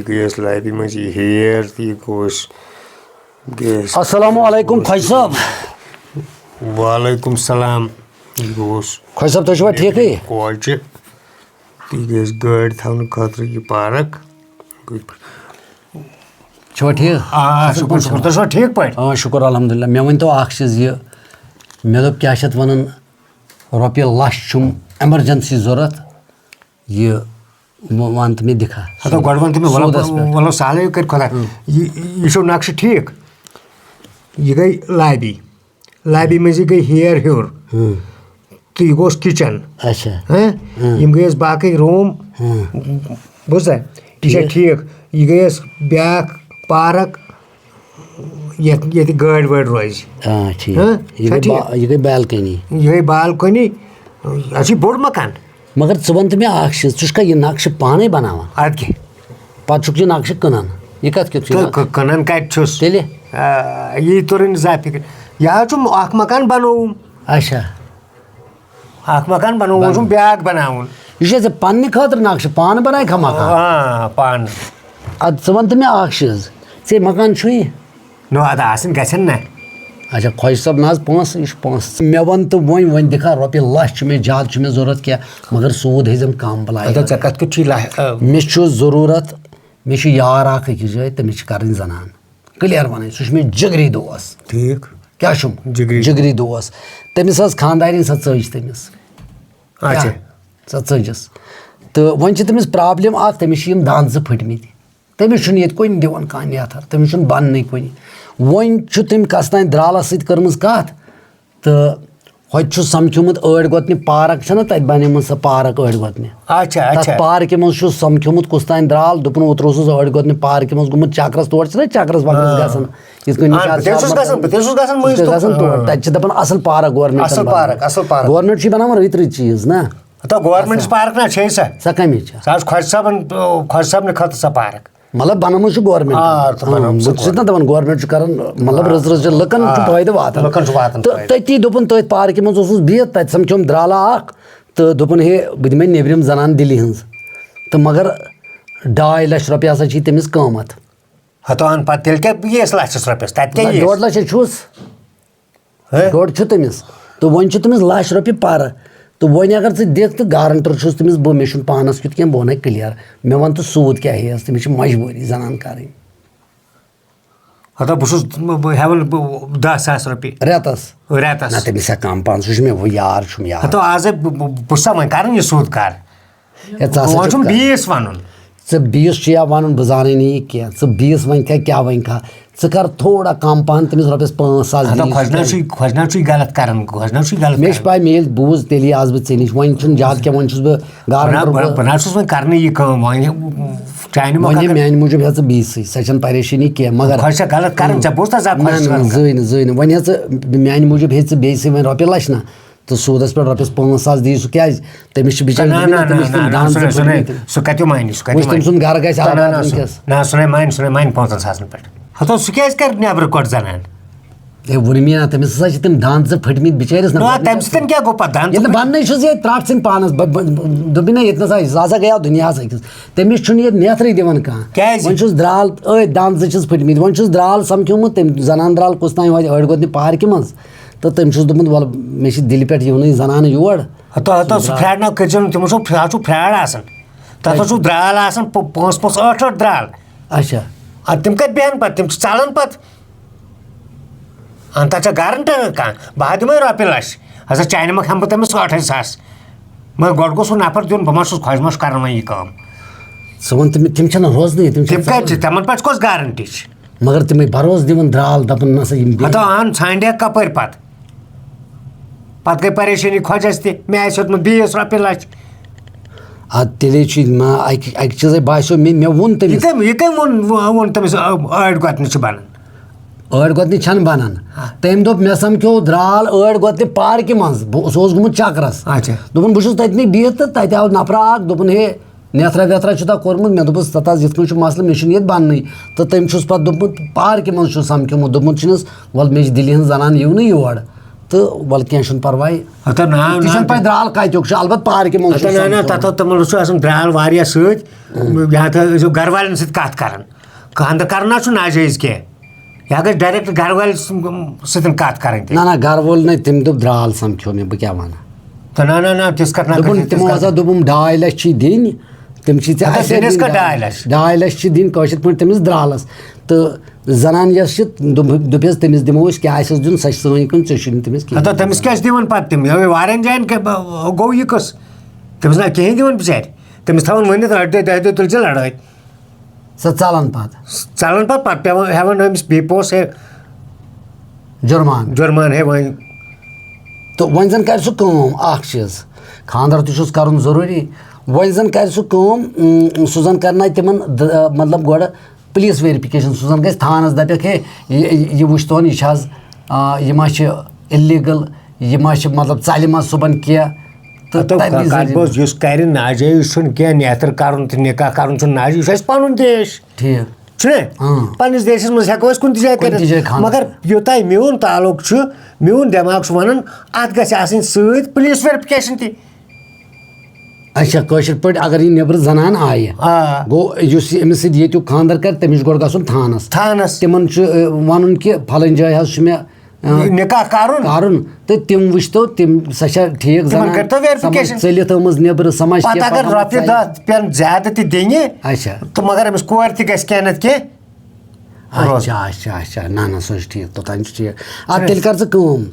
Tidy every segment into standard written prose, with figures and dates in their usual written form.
گٔیَس لابی منٛز یہِ ہیر تہٕ یہِ گوٚوُس گٔیَس. السلام علیکم خۄش صٲب. وعلیکم السلام. یہِ گوٚوُس خۄش صٲب تُہۍ چھُوا ٹھیٖکٕے؟ کوچہِ تہٕ یہِ گٔیَس گٲڑۍ تھاونہٕ خٲطرٕ یہِ پارک. چھُوا ٹھیٖک؟ شُکُر شُکُر تُہۍ چھُوا ٹھیٖک پٲٹھۍ؟ شُکُر الحمدُاللہ. مےٚ ؤنۍتو اَکھ چیٖز یہِ مےٚ دوٚپ کیٛاہ چھِ اَتھ وَنان رۄپیہِ لَچھ چھُم اٮ۪مَرجَنسی ضوٚرَتھ یہِ وَن تہٕ مےٚ دِکھا. گۄڈٕ وَن تہٕ مےٚ وَلو سہلٕے کٔرۍ خۄدا یہِ چھُو نقشہٕ ٹھیٖک. یہِ گٔے لابی منٛز یہِ گٔے ہیر ہیوٚر تہٕ یہِ گوٚوُس کِچَن. اچھا یِم گٔیَس باقٕے روٗم بوٗزتھا یہِ چھا ٹھیٖک. یہِ گٔیَس بیٛاکھ پارک ییٚتہِ گٲڑۍ وٲڑۍ روزِ. یہِ گٔے بالکٔنی. یہِ گٔے بالکٔنی. اَتھ چھِ بوٚڑ مکان. مگر ژٕ وَن تہٕ مےٚ اَکھ چیٖز ژٕ چھُکھا یہِ نقشہٕ پانَے بَناوان؟ اَدٕ کیٛاہ پَتہٕ چھُکھ یہِ نقشہٕ کٕنان یہِ کَتھ کیُتھ چھُ کٕنان کَتہِ چھُس تیٚلہِ یی تُرٕنۍ زیادٕ فِکر. یہِ حظ چھُم اَکھ مکان بَنووُم. اچھا اَکھ مکان بَنووُم چھُم بیٛاکھ بَناوُن. یہِ چھا ژےٚ پنٛنہِ خٲطرٕ نقشہٕ پانہٕ بَنایکھا مکان؟ پانہٕ. اَدٕ ژٕ وَن تہٕ مےٚ اَکھ چیٖز ژےٚ مکان چھُے اَدٕ آسٕنۍ گژھن نا. اچھا خۄش صٲب نہ حظ پونٛسہٕ یہِ چھُ پونٛسہٕ. مےٚ وَن تہٕ وۄنۍ دِکھا رۄپیہِ لَچھ چھُ مےٚ زیادٕ چھُ مےٚ ضوٚرَتھ کینٛہہ مگر سوٗد ہیٚزٮ۪م کَم بَلاے. ژےٚ کَتھ کیُتھ چھُے مےٚ چھُ ضروٗرت مےٚ چھُ یار اَکھ أکِس جایہِ تٔمِس چھِ کَرٕنۍ زنان کٕلیَر وَنٕنۍ سُہ چھُ مےٚ جِگری دوس. ٹھیٖک کیٛاہ چھُم جِگری دوس. تٔمِس ٲس خانٛدارِنۍ سۄ ژٔج تٔمِس. اچھا سۄ ژٔجِس تہٕ وۄنۍ چھِ تٔمِس پرٛابلِم اَکھ تٔمِس چھِ یِم دَنٛد زٕ پھٔٹمٕتۍ. تٔمِس چھُنہٕ ییٚتہِ کُنہِ دِوان کانٛہہ نیتھر تٔمِس چھُنہٕ بَننٕے کُنہِ. وۄنۍ چھُ تٔمۍ کَستانۍ درٛالَس سۭتۍ کٔرمٕژ کَتھ تہٕ ہوٚتہِ چھُ سَمکھیومُت ٲڑۍ گۄتنہِ پارک چھَنہ تَتہِ بَنیمٕژ سۄ پارک ٲڑۍ گۄتنہِ. تَتھ پارکہِ منٛز چھُ سَمکھیومُت کُس تانۍ درٛال دوٚپُن اوترٕ اوسُس ٲڑۍ گۄتنہِ پارکہِ منٛز گوٚمُت چکرَس تور چھِنہ چکرَس وکرَس گژھان یِتھ کٔنۍ گژھان تور تَتہِ چھِ دَپان اَصٕل پارک گورمٮ۪نٛٹ چھُے بَناوان رٕتۍ رٕتۍ چیٖز نا. سۄ کَمِچ چھِ مطلب بَنٲومٕژ چھِ گورمٮ۪نٛٹ. بہٕ چھُس نا دَپان گورمٮ۪نٛٹ چھُ کَران مطلب رٕژ چھِ لُکَن چھُ فٲیدٕ واتان. تہٕ تٔتی دوٚپُن تٔتھۍ پارکہِ منٛز اوسُس بِہِتھ تَتہِ سَمکھیوم درٛالا اَکھ تہٕ دوٚپُن ہے بہٕ دِمَے نیٚبرِم زنان دِلہِ ہٕنٛز تہٕ مگر 2.5 لَچھ رۄپیہِ ہسا چھِ تٔمِس قۭمَتھ. 1.5 لَچھ چھُس 1.5 چھُ تٔمِس تہٕ وۄنۍ چھُ تٔمِس 1 لَچھ رۄپیہِ پَرٕ تہٕ وۄنۍ اگر ژٕ دِکھ تہٕ گارنٹر چھُس تٔمِس بہٕ مےٚ چھُنہٕ پانَس کیُتھ کینٛہہ بہٕ وَنَے کٕلیَر مےٚ وَن تہٕ سوٗد کیٛاہ ہیٚیَس تٔمِس چھِ مجبوٗری زنان کَرٕنۍ. بہٕ چھُس ہٮ۪وان 10,000 رۄپیہِ رٮ۪تَس نہ تٔمِس ہٮ۪کہٕ کَم پَہَن سُہ چھُ مےٚ ہُہ یار چھُم یار. آزے بہٕ چھُسا وۄنۍ کَران یہِ سوٗد کَر چھُم بیٚیِس وَنُن. ژٕ بیٚیِس چھُ یا وَنُن بہٕ زانَے نہٕ یہِ کینٛہہ ژٕ بیٚیِس وَنکھا کیٛاہ وَنکھا ژٕ کَر تھوڑا کَم پَہَن تٔمِس رۄپیَس 5,000. مےٚ چھِ پاے مےٚ ییٚلہِ بوٗز تیٚلی آسہٕ بہٕ ژےٚ نِش وۄنۍ چھُنہٕ زیادٕ کینٛہہ وۄنۍ چھُس بہٕ گارنٹر میٛانہِ موٗجوٗب ہیٚژٕ بیٚیِسٕے سۄ چھَنہٕ پریشٲنی کینٛہہ مگر زٕے نہٕ وۄنۍ ہیٚژٕ میٛانہِ موٗجوٗب ہیٚژِ ژٕ بیٚیِسٕے وۄنۍ رۄپیہِ لَچھ نہ تہٕ سوٗدَس پٮ۪ٹھ رۄپیَس 5,000 دِیہِ سُہ کیٛازِ تٔمِس چھِ بِچٲرۍ تٔمۍ سُنٛد گرٕ گژھِ ہے ووٚن مےٚ نا تٔمِس ہسا چھِ تِم دَنٛد زٕ پھٔٹمٕتۍ بِچٲرِس ییٚلہِ نہٕ بَننٕے چھُس ییٚتہِ ترٛٹھ ژھٕنۍ پانَس دوٚپُن نہ ییٚتہِ نَسا سُہ ہسا گٔیو دُنیاہَس أکِس تٔمِس چھُنہٕ ییٚتہِ نیتھرٕے دِوان کانٛہہ. وۄنۍ چھُس درٛال دَنٛد زٕ چھِس پھٔٹمٕتۍ وۄنۍ چھُس درٛال سَمکھیومُت تٔمۍ زنان درٛال کُس تانۍ واتہِ ٲڑۍ گۄتنہِ پارکہِ منٛز تہٕ تٔمۍ چھُس دوٚپمُت وَلہٕ مےٚ چھِ دِلہِ پٮ۪ٹھ یِونٕے زنانہٕ یور. اچھا تِم کَتہِ بیٚہن پَتہٕ تِم چھِ ژَلان پَتہٕ تَتھ چھا گارنٹر کانٛہہ بہٕ دِمَے رۄپیہِ لَچھ ہسا چانہِ منٛز ہٮ۪مہٕ بہٕ تٔمِس 60,000 مگر گۄڈٕ گوٚژھ سُہ نفر دیُن بہٕ ما چھُس خۄش ما چھُس کَران وۄنۍ یہِ کٲم. ژٕ وَن تِم چھِنہٕ روزنٕے تِم کَتہِ چھِ تِمن پٮ۪ٹھ کۄس گارنٹی چھِ مگر تِمے بروسہٕ دِوان درٛال دَپان نہ سا یِم ژھانٛڈیکھ کَپٲرۍ پَتہٕ گٔے پریشٲنی خۄجَس تہِ مےٚ آسہِ ہیوٚتمُت بیٚیِس رۄپیہِ لَچھ. اَدٕ تیٚلے چھُ اَکہِ چیٖزے باسیو مےٚ ووٚن تٔمِس یہِ کٔمۍ ووٚن تٔمِس ٲڑۍ گۄتنہِ چھِ بَنان ٲڑۍ گۄتنہِ چھَنہٕ بَنان تٔمۍ دوٚپ مےٚ سَمکھیو درٛال ٲڑۍ گۄتنہِ پارکہِ منٛز سُہ اوس گوٚمُت چکرَس دوٚپُن بہٕ چھُس تَتنٕے بِہِتھ تہٕ تَتہِ آو نفرا اکھ دوٚپُن ہے نیتھرا ویتھرا چھُ تۄہہِ کوٚرمُت مےٚ دوٚپُس تَتھ حظ یِتھ کٔنۍ چھُ مسلہٕ مےٚ چھُنہٕ ییٚتہِ بَننٕے تہٕ تٔمۍ چھُس پَتہٕ دوٚپمُت پارکہِ منٛز چھُ سَمکھیومُت دوٚپمُت چھُنَس وَلہٕ مےٚ چھِ دِلہِ ہٕنٛز زنان یِونٕے یور تہٕ وَلہٕ کینٛہہ چھُنہٕ پَرواے ہتا نا تہِ چھَنہٕ پَے درٛال کَتیُک چھُ البتہٕ پارکہِ منٛز چھُ نا نا تَتھ تِمن چھُ آسان درٛال واریاہ سۭتۍ یا ٲسِو گرٕ والٮ۪ن سۭتۍ کَتھ کَران خانٛدر کَرُن نہ چھُ ناجٲیز کینٛہہ یا گژھِ ڈایریکٹ گرٕ والٮ۪ن سۭتۍ کَتھ کَرٕنۍ نہ گرٕ وول نَے تٔمۍ دوٚپ درٛال سَمکھیو مےٚ بہٕ کیٛاہ وَنہٕ تہٕ نہ تِژھ کَتھ نہ دوٚپُن تِمو ہسا دوٚپُم 2.5 لَچھ چھِی دِنۍ تِم چھِ ژےٚ 2.5 لَچھ 2.5 لَچھ چھِ دِنۍ کٲشِر پٲٹھۍ تٔمِس درٛالَس تہٕ زَنان یۄس چھِ دوٚپٮ۪س تٔمِس دِمو أسۍ کیٛاہ آسٮ۪س دیُن سۄ چھِ سٲنۍ کٲم ژےٚ چھُنہٕ تٔمِس کینٛہہ تٔمِس کیٛاہ چھِ دِوان پَتہٕ تِم واریاہن جایَن گوٚو یہِ قٕصہٕ تٔمِس نہ کِہیٖنۍ دِوان بِچارِ تٔمِس تھاوان ؤنِتھ رۄپیہِ دۄیہِ دۄہ تُلۍ ژٕ لڑٲے سۄ ژَلان پَتہٕ ژَلان پَتہٕ پیٚوان ہٮ۪وان أمِس بیٚیہِ پونٛسہٕ ہے جُرمان ہے وۄنۍ تہٕ وۄنۍ زَن کَرِ سُہ کٲم اَکھ چیٖز خانٛدر تہِ چھُس کَرُن ضروٗری وۄنۍ زَن کَرِ سُہ کٲم سُہ زَن کَرنایہِ تِمن مطلب گۄڈٕ پُلیٖس ویرِفِکیشَن سُہ زَن گژھِ تھانَس دَپٮ۪کھ ہے یہِ وٕچھتون یہِ چھِ حظ یہِ ما چھِ اِلیٖگل یہِ ما چھِ مطلب ژَلہِ ما صُبحن کینٛہہ یُس کَرِ ناجٲیز چھُنہٕ کینٛہہ نیتر کَرُن تہٕ نِکاح کَرُن چھُنہٕ ناجٲیز یہِ چھُ اَسہِ پَنُن دیش ٹھیٖک چھُنہ پَنٕنِس دیشَس منٛز ہٮ۪کو أسۍ کُنہِ تہِ جایہِ کٔرِتھ مگر یوٚتانۍ میون تعلُق چھُ میون دٮ۪ماغ چھُ وَنان اَتھ گژھِ آسٕنۍ سۭتۍ پُلیٖس ویرِفِکیشَن تہِ اچھا کٲشِر پٲٹھۍ اگر یہِ نیٚبرٕ زَنان آیہِ گوٚو یُس یہِ أمِس سۭتۍ ییٚتیُک خانٛدر کَرِ تٔمِس چھُ گۄڈٕ گژھُن تھانَس تِمن چھُ وَنُن کہِ پھلٲنۍ جایہِ حظ چھُ مےٚ نِکاح کَرُن تہٕ تِم وٕچھتو تِم سۄ چھا ٹھیٖک ژٔلِتھ آمٕژ نیٚبرٕ سمجھ اگر رۄپیہِ دہ پٮ۪ن زیادٕ تہِ دِنہِ اچھا تہٕ مگر أمِس کورِ تہِ گژھِ کینٛہہ نتہٕ کینٛہہ اچھا نہ سۄ چھِ ٹھیٖک توٚتام چھُ ٹھیٖک اَدٕ تیٚلہِ کر ژٕ کٲم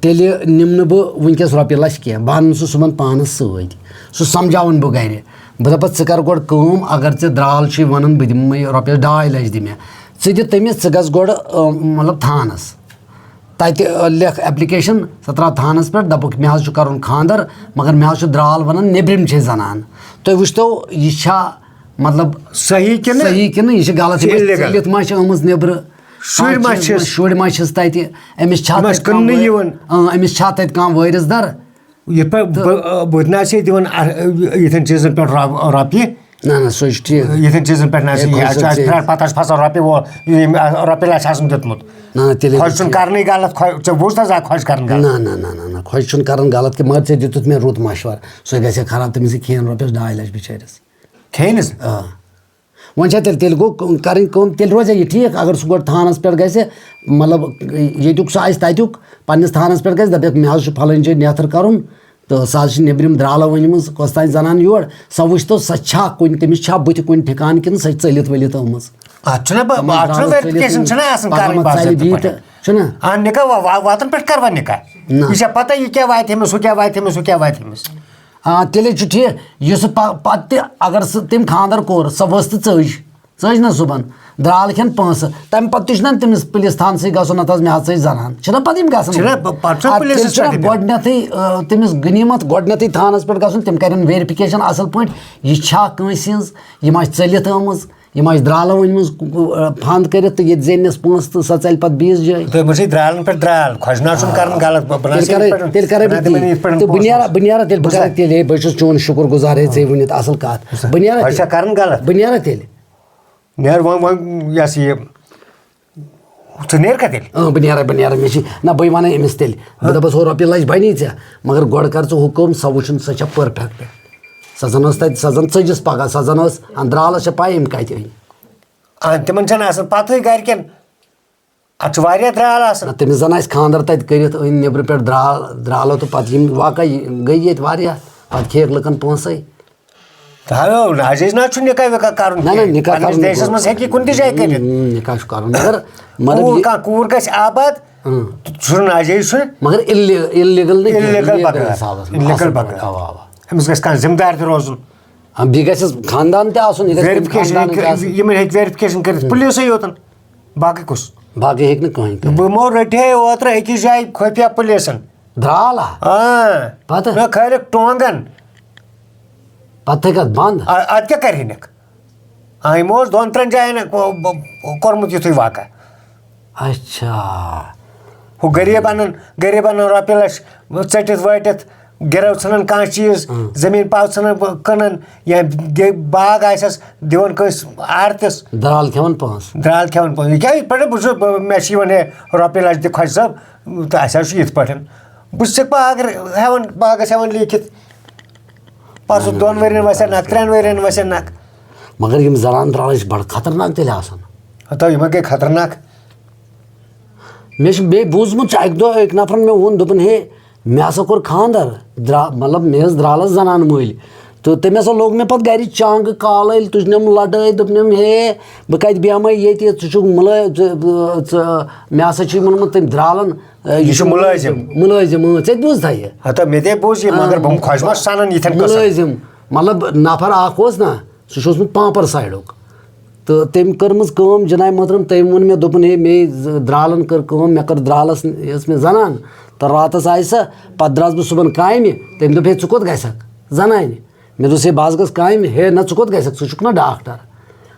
تیٚلہِ نِمہٕ نہٕ بہٕ وٕنکٮ۪س رۄپیہِ لَچھ کینٛہہ بہٕ اَنہٕ سُہ صُبحن پانَس سۭتۍ سُہ سَمجاوَن بہٕ گرِ بہٕ دَپَتھ ژٕ کر گۄڈٕ کٲم اگر ژےٚ درٛال چھُے وَنان بہٕ دِمے رۄپیَس 2.5 لَچھ دِ مےٚ ژٕ دِ تٔمِس ژٕ گژھ گۄڈٕ مطلب تھانَس تَتہِ لیکھ ایپلِکیشن سۄ ترٛاو تھانَس پٮ۪ٹھ دَپُکھ مےٚ حظ چھُ کَرُن خانٛدر مگر مےٚ حظ چھُ درٛال وَنان نیٚبرِم چھے زَنان تُہۍ وٕچھتو یہِ چھا مطلب صحیح کِنہٕ یہِ چھِ غلط ژٔلِتھ ما چھِ آمٕژ نیٚبرٕ شُرۍ ما چھِس تَتہِ أمِس چھا أمِس چھا تَتہِ کانٛہہ وٲرِث در یِتھ پٲٹھۍ بہٕ نہ چھِ دِوان یِتھٮ۪ن چیٖزن پٮ۪ٹھ رۄپیہِ نہ سُہ چھُ ٹھیٖک یِتھٮ۪ن چیٖزن پٮ۪ٹھ نہ پتہٕ آسہِ پھسان رۄپیہِ لَچھ آسان دیُتمُت خۄش چھُنہٕ کَرنٕے غلط ژےٚ بوٗزتھا زانٛہہ خۄش کَرُن نہ خۄش چھُنہٕ کَران غلط کہِ مگر ژےٚ دِتُتھ مےٚ رُت مَشوَر سُہ گژھِ ہا خراب تٔمِس کھٮ۪ن رۄپیَس 2.5 لَچھ بِچٲرِس کھیٚیہِ نہٕ وۄنۍ چھا تیٚلہِ گوٚو کَرٕنۍ کٲم تیٚلہِ روزِ یہِ ٹھیٖک اگر سُہ گۄڈٕ تھانَس پٮ۪ٹھ گژھِ مطلب ییٚتیُک سُہ آسہِ تَتیُک پنٛنِس تھانَس پٮ۪ٹھ گژھِ دَپٮ۪کھ مےٚ حظ چھُ پھلٲنۍ جایہِ نیتھر کَرُن تہٕ سۄ حظ چھِ نیٚبرِم درٛالو ؤنمٕژ کۄس تانۍ زَنان یور سۄ وٕچھتو سۄ چھا کُنہِ تٔمِس چھا بٕتھِ کُنہِ ٹھِکانہٕ کِنہٕ سۄ چھِ ژٔلِتھ ؤلِتھ آمٕژ تیٚلے چھُ ٹھیٖک یُس پَتہٕ تہِ اگر سُہ تٔمۍ خانٛدر کوٚر سۄ ؤژھ تہٕ ژٔج نہ صُبحن درٛال کھٮ۪ن پونٛسہٕ تَمہِ پَتہٕ تہِ چھُنہ تٔمِس پُلیٖس تھانسٕے گژھُن نتہٕ حظ مےٚ حظ ژٔج زَنان چھِنہ پَتہٕ یِم گژھان گۄڈنٮ۪تھٕے تٔمِس غنیٖمت گۄڈنٮ۪تھٕے تھانَس پٮ۪ٹھ گژھُن تِم کَرن ویرِفِکیشن اَصٕل پٲٹھۍ یہِ چھا کٲنٛسہِ ہِنٛز یہِ ما چھِ ژٔلِتھ آمٕژ یہِ ما چھِ درٛالو ؤنمٕژ فنٛد کٔرِتھ تہٕ ییٚتہِ زیننَس پونٛسہٕ تہٕ سۄ ژَلہِ پَتہٕ بیٚیِس جایہِ تیٚلہِ کَرے بہٕ تہٕ بہٕ نیرا تیٚلہِ بہٕ کَرٕ تیٚلہِ ہے بہٕ چھُس چون شُکُر گُزار ہے ژےٚ ؤنِتھ اَصٕل کَتھ بہٕ نیرا تیٚلہِ بہٕ نیرا مےٚ چھِ نہ بٕے وَنَے أمِس تیٚلہِ بہٕ دَپَس ہو رۄپیہِ لَچھ بَنی ژےٚ مگر گۄڈٕ کَر ژٕ ہُہ کٲم سۄ وٕچھُن سۄ چھےٚ پٔرفٮ۪کٹ سۄ زَن ٲس تَتہِ سۄ زَن ژٔجِس پَگاہ سۄ زَن ٲس درٛالَس چھےٚ پَے أمۍ کَتہِ أنۍ تِمن چھنہٕ آسان پَتہٕے گرِکٮ۪ن اَتھ چھُ واریاہ درٛال آسان تٔمِس زَن آسہِ خانٛدر تَتہِ کٔرِتھ أنۍ نیٚبرٕ پٮ۪ٹھ درٛالو تہٕ پَتہٕ یِم واقع گٔے ییٚتہِ واریاہ پَتہٕ کھیٚیَکھ لُکَن پونٛسَے ناجٲیز نہ چھُ نِکاح وِکاح کَرُن دیشَس منٛز ہیٚکہِ کُنہِ تہِ جایہِ کٔرِتھ نِکاح چھُ کَرُن مگر کانٛہہ کوٗر گژھِ آباد چھُنہٕ ناجٲیز چھُنہٕ مگر اِلیٖگل أمِس گژھِ کانٛہہ ذِمہٕ دار تہِ روزُن بیٚیہِ گژھٮ۪س خاندان تہِ آسُن یِمن ہیٚکہِ ویرِفِکیشن کٔرِتھ پُلیٖسٕے یوتن باقٕے کُس باقٕے ہیٚکہِ نہٕ کٕہٕنۍ بہٕ رٔٹہِ اوترٕ أکِس جایہِ کھوٚپیا پُلیٖسن درٛال پتہٕ کھٲلِکھ ٹونٛگن پتہٕ تھٲیکھ اَتھ بنٛد اَدٕ کیٛاہ کَرہنکھ یِمو اوس 2-3 جاین کوٚرمُت یِتھُے واقع اچھا ہُہ غریٖب اَنان رۄپیہِ لَچھ ژٔٹِتھ وٲٹِتھ گرو ژھٕنان کانٛہہ چیٖز زٔمیٖن پاو ژھٕنان کٕنان یا باغ آسٮ۪س دِوان کٲنٛسہِ آڑتِس درال کھٮ۪وان پونٛسہٕ درٛال کھٮ۪وان پونٛسہٕ کیٛاہ یِتھ پٲٹھۍ بہٕ چھُس مےٚ چھِ یِوان ہے رۄپیہِ لَچھ دِ خۄجہِ صٲب تہٕ اَسہِ حظ چھُ یِتھ پٲٹھۍ بہٕ چھُسَکھ باغ ہٮ۪وان باغس ہٮ۪وان لیٖکھِتھ پَرسُک 2 ؤرۍیَن وَسٮ۪ن نَکھ 3 ؤرۍیَن وَسٮ۪ن نَکھ مگر یِم زنان درٛال چھِ بَڑٕ خطرناک تیٚلہِ آسان ہَتو یِمَن گٔے خطرناک مےٚ چھُ بیٚیہِ بوٗزمُت چھُ اَکہِ دۄہ أکۍ نفرَن مےٚ ووٚن دوٚپُن ہے مےٚ ہسا کوٚر خانٛدر مطلب مےٚ ٲس درٛالَس زنان مٔلۍ تہٕ تٔمۍ ہسا لوگ مےٚ پَتہٕ گرِ چنٛگ کالہٕ تُجنَم لڑٲے دوٚپنَم ہے بہٕ کَتہِ بیٚہمَے ییٚتہِ ژٕ چھُکھ مےٚ ہسا چھُے ووٚنمُت تٔمۍ درٛالَن یہِ چھُ مُلٲزِم ژےٚ تہِ بوٗزتھا یہِ ہَتو مےٚ تے بوٗز یہِ مگر بہٕ خۄش ما سَنان یِتھٮ۪ن مُلٲزِم مطلب نفر اکھ اوس نا سُہ چھُ اوسمُت پامپر سایڈُک تہٕ تٔمۍ کٔرمٕژ کٲم جِناب محترم تٔمۍ ووٚن مےٚ دوٚپُن ہے مے درٛالَن کٔر کٲم مےٚ کٔر درٛالَس ٲس مےٚ زنان تہٕ راتَس آیہِ سۄ پَتہٕ درٛاس بہٕ صُبحن کامہِ تٔمۍ دوٚپ ہے ژٕ کوٚت گژھکھ زنانہِ مےٚ دوٚپُس ہے بہٕ حظ گژھٕ کامہِ ہے نہ ژٕ کوٚت گژھکھ ژٕ چھُکھ نا ڈاکٹر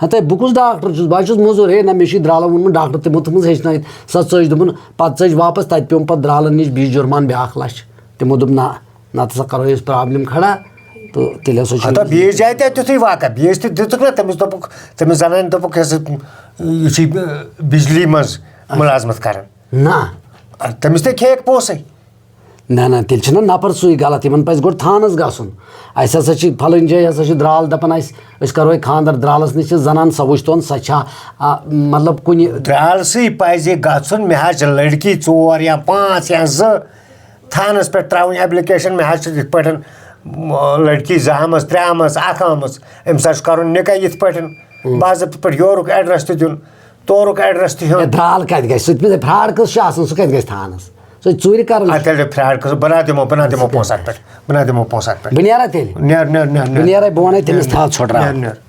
ہَتے بہٕ کُس ڈاکٹر چھُس بہٕ حظ چھُس موٚزوٗر ہے نہ مےٚ چھُے درٛالَن ووٚنمُت ڈاکٹر تِمو تھٲومٕژ ہیٚچھنٲیِتھ سۄ ژٔج دوٚپُن پَتہٕ ژٔج واپَس تَتہِ پیوٚم پَتہٕ درٛالَن نِش بیٚیہِ جُرمان بیٛاکھ لَچھ تِمو دوٚپ نہ نَتہٕ ہسا کَرو أسۍ پرٛابلِم کھڑا تہٕ تیٚلہِ ہسا چھُ بیٚیِس جایہِ تہِ تیُتھُے واقعہ بیٚیِس تہِ دِتُکھ نا تٔمِس دوٚپُکھ تٔمِس زنانہِ دوٚپُکھ یہِ چھُے بِجلی منٛز مُلازمت کران نہ تٔمِس تے کھیٚیَکھ پونٛسَے نہ نہ تیٚلہِ چھُنہ نفر سُے غلط یِمن پَزِ گۄڈٕ تھانَس گژھُن اَسہِ ہسا چھِ پھلٲنۍ جایہِ ہسا چھِ درٛال دَپان اَسہِ أسۍ کَرو خانٛدر درٛالَس نِش چھِ زنان سۄ وٕچھتون سۄ چھا مطلب کُنہِ درٛالسٕے پَزِ گژھُن مےٚ حظ چھِ لٔڑکی 4 یا 5 یا 2 تھانَس پٮ۪ٹھ ترٛاوٕنۍ اٮ۪پلِکیشن مےٚ حظ چھِ یِتھ پٲٹھۍ لٔڑکی 2 آمٕژ 3 آمٕژ 1 آمٕژ أمِس حظ چھُ کَرُن نِکاح یِتھ پٲٹھۍ باضٲبطہٕ پٲٹھۍ یورُک ایڈرَس تہِ دیُن تورُک ایڈرَس تہِ ہیوٚن درٛال کَتہِ گژھِ سُہ تہِ فرٛاڈ قٕصہٕ چھُ آسان سُہ کَتہِ گژھِ تھانَس سُہ ژوٗرِ کَرُن تیٚلہِ فرٛاڈ قٕصہٕ بہٕ نہ دِمو پونٛسہٕ اَتھ پٮ۪ٹھ بہٕ نہ دِمو پونٛسہٕ اَتھ پٮ۪ٹھ بہٕ نیرا تیٚلہِ نیر بہٕ نیرے بہٕ وَنَے تٔمِس تھاو ژھۄٹراو نیر